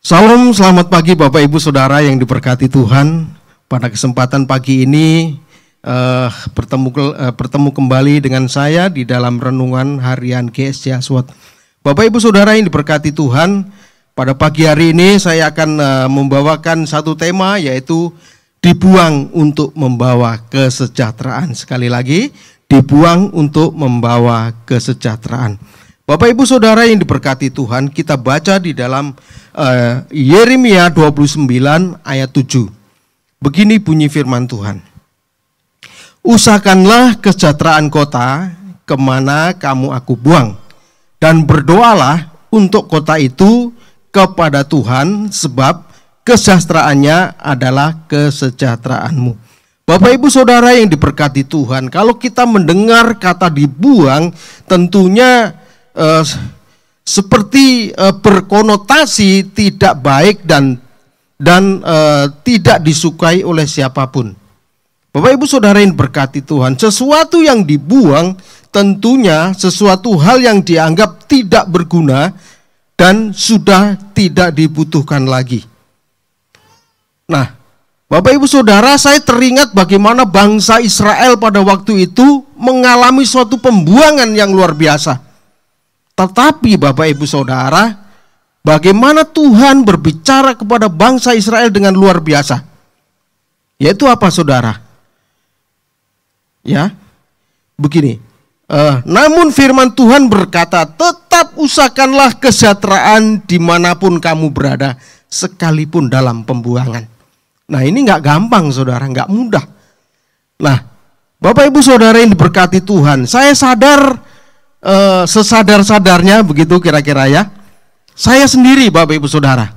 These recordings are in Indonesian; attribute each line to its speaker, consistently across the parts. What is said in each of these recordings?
Speaker 1: Salam, selamat pagi Bapak Ibu Saudara yang diberkati Tuhan. Pada kesempatan pagi ini bertemu kembali dengan saya di dalam renungan harian GSC Aswad. Bapak Ibu Saudara yang diberkati Tuhan, pada pagi hari ini saya akan membawakan satu tema, yaitu dibuang untuk membawa kesejahteraan. Sekali lagi, dibuang untuk membawa kesejahteraan. Bapak Ibu Saudara yang diberkati Tuhan, kita baca di dalam Yeremia 29 ayat 7. Begini bunyi firman Tuhan. Usahakanlah kesejahteraan kota kemana kamu aku buang, dan berdoalah untuk kota itu kepada Tuhan, sebab kesejahteraannya adalah kesejahteraanmu. Bapak Ibu Saudara yang diberkati Tuhan, kalau kita mendengar kata dibuang, tentunya seperti berkonotasi tidak baik dan tidak disukai oleh siapapun. Bapak Ibu Saudara yang berkati Tuhan, sesuatu yang dibuang tentunya sesuatu hal yang dianggap tidak berguna dan sudah tidak dibutuhkan lagi. Nah, Bapak Ibu Saudara, saya teringat bagaimana bangsa Israel pada waktu itu mengalami suatu pembuangan yang luar biasa. Tetapi Bapak Ibu Saudara, bagaimana Tuhan berbicara kepada bangsa Israel dengan luar biasa? Yaitu apa Saudara? Ya, begini. Namun firman Tuhan berkata, tetap usahakanlah kesejahteraan dimanapun kamu berada, sekalipun dalam pembuangan. Nah, ini nggak gampang Saudara, nggak mudah. Nah, Bapak Ibu Saudara yang diberkati Tuhan, saya sadar sesadar-sadarnya begitu kira-kira ya. Saya sendiri Bapak Ibu Saudara,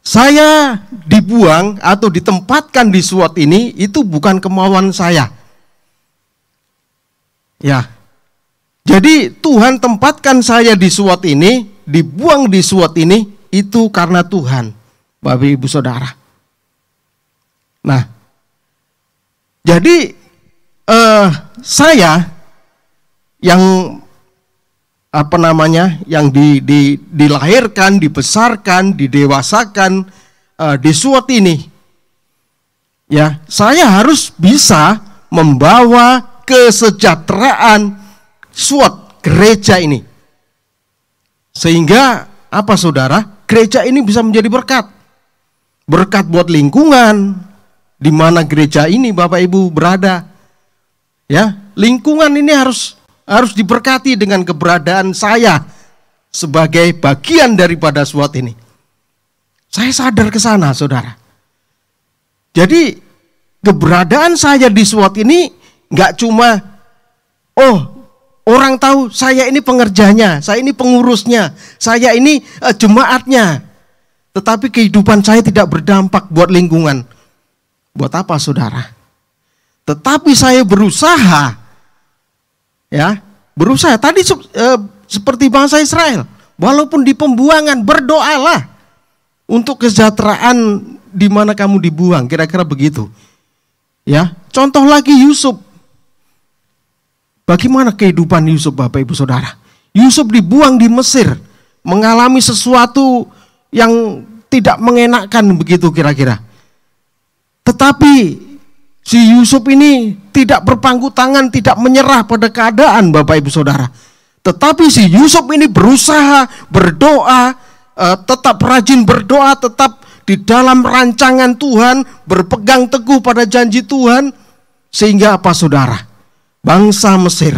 Speaker 1: saya dibuang atau ditempatkan di SWAT ini itu bukan kemauan saya. Ya, jadi Tuhan tempatkan saya di SWAT ini, dibuang di SWAT ini, itu karena Tuhan, Bapak Ibu Saudara. Nah, jadi saya yang yang dilahirkan, dibesarkan, didewasakan di SWAT ini, ya, saya harus bisa membawa kesejahteraan SWAT gereja ini, sehingga apa Saudara, gereja ini bisa menjadi berkat buat lingkungan di mana gereja ini Bapak Ibu berada. Ya, lingkungan ini harus diberkati dengan keberadaan saya sebagai bagian daripada SWAT ini. Saya sadar ke sana Saudara. Jadi keberadaan saya di SWAT ini nggak cuma orang tahu saya ini pengerjanya, saya ini pengurusnya, saya ini jemaatnya, tetapi kehidupan saya tidak berdampak buat lingkungan. Buat apa Saudara? Tetapi saya berusaha, ya, tadi seperti bangsa Israel, walaupun di pembuangan, berdoalah untuk kesejahteraan di mana kamu dibuang, kira-kira begitu. Ya, contoh lagi Yusuf. Bagaimana kehidupan Yusuf Bapak Ibu Saudara? Yusuf dibuang di Mesir, mengalami sesuatu yang tidak mengenakan begitu kira-kira. Tetapi si Yusuf ini tidak berpangku tangan, tidak menyerah pada keadaan Bapak Ibu Saudara. Tetapi si Yusuf ini berusaha, berdoa, tetap rajin berdoa, tetap di dalam rancangan Tuhan, berpegang teguh pada janji Tuhan. Sehingga apa Saudara? Bangsa Mesir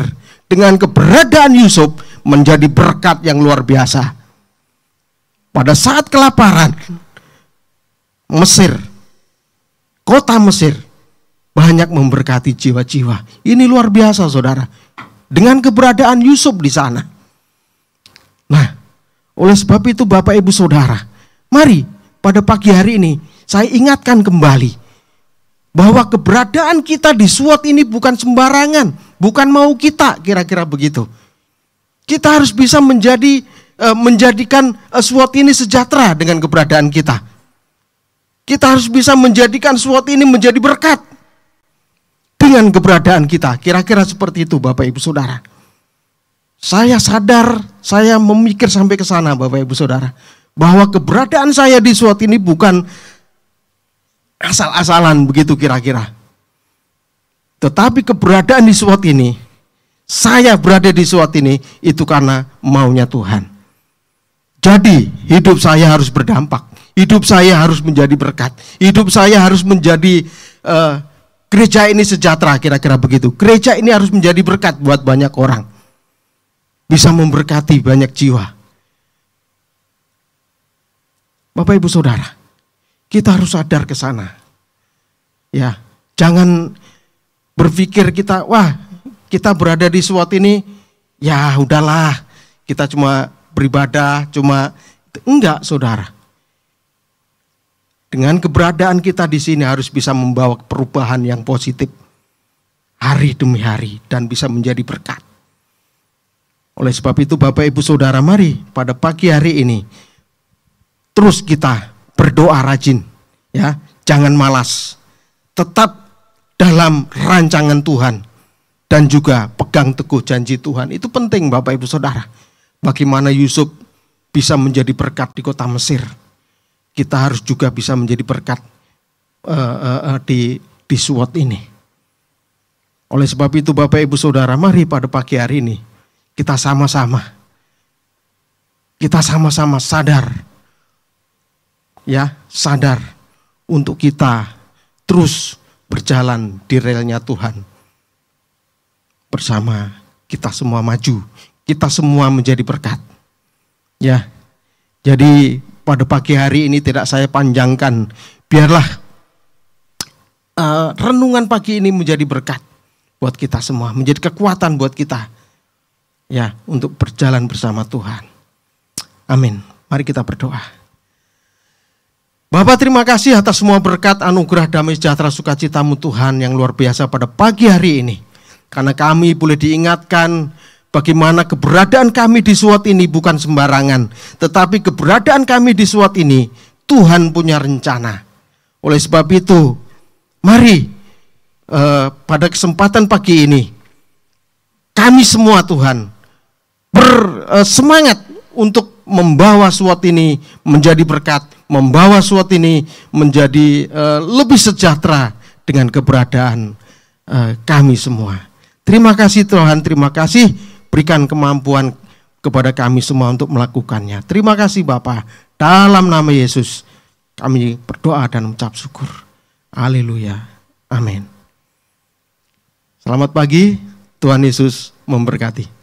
Speaker 1: dengan keberadaan Yusuf menjadi berkat yang luar biasa. Pada saat kelaparan, Mesir, kota Mesir, banyak memberkati jiwa-jiwa. Ini luar biasa Saudara, dengan keberadaan Yusuf di sana. Nah, oleh sebab itu Bapak Ibu Saudara, mari pada pagi hari ini saya ingatkan kembali bahwa keberadaan kita di SWAT ini bukan sembarangan, bukan mau kita, kira-kira begitu. Kita harus bisa menjadikan SWAT ini sejahtera dengan keberadaan kita. Kita harus bisa menjadikan SWAT ini menjadi berkat dengan keberadaan kita. Kira-kira seperti itu Bapak Ibu Saudara. Saya sadar, saya memikir sampai ke sana Bapak Ibu Saudara, bahwa keberadaan saya di SWAT ini bukan asal-asalan begitu kira-kira. Tetapi keberadaan di SWAT ini, saya berada di SWAT ini, itu karena maunya Tuhan. Jadi hidup saya harus berdampak, hidup saya harus menjadi berkat, hidup saya harus menjadi gereja ini sejahtera, kira-kira begitu. Gereja ini harus menjadi berkat buat banyak orang, bisa memberkati banyak jiwa. Bapak Ibu Saudara, kita harus sadar ke sana. Ya, jangan berpikir kita, wah, kita berada di SWAT ini, ya udahlah, kita cuma beribadah, enggak, Saudara. Dengan keberadaan kita di sini harus bisa membawa perubahan yang positif hari demi hari dan bisa menjadi berkat. Oleh sebab itu Bapak Ibu Saudara, mari pada pagi hari ini terus kita berdoa rajin, ya, jangan malas, tetap dalam rancangan Tuhan dan juga pegang teguh janji Tuhan. Itu penting Bapak Ibu Saudara. Bagaimana Yusuf bisa menjadi berkat di kota Mesir, kita harus juga bisa menjadi berkat di SWAT ini. Oleh sebab itu Bapak Ibu Saudara, mari pada pagi hari ini kita sama-sama sadar, ya, sadar untuk kita terus berjalan di relnya Tuhan. Bersama kita semua maju, kita semua menjadi berkat. Ya, jadi pada pagi hari ini tidak saya panjangkan, biarlah renungan pagi ini menjadi berkat buat kita semua, menjadi kekuatan buat kita, ya, untuk berjalan bersama Tuhan. Amin. Mari kita berdoa. Bapak, terima kasih atas semua berkat, anugerah, damai sejahtera, sukacitamu Tuhan yang luar biasa pada pagi hari ini. Karena kami boleh diingatkan bagaimana keberadaan kami di SWAT ini bukan sembarangan, tetapi keberadaan kami di SWAT ini Tuhan punya rencana. Oleh sebab itu, mari pada kesempatan pagi ini kami semua Tuhan bersemangat untuk membawa SWAT ini menjadi berkat, membawa SWAT ini menjadi lebih sejahtera dengan keberadaan kami semua. Terima kasih Tuhan, terima kasih, berikan kemampuan kepada kami semua untuk melakukannya. Terima kasih Bapa, dalam nama Yesus kami berdoa dan mengucap syukur. Haleluya, amin. Selamat pagi, Tuhan Yesus memberkati.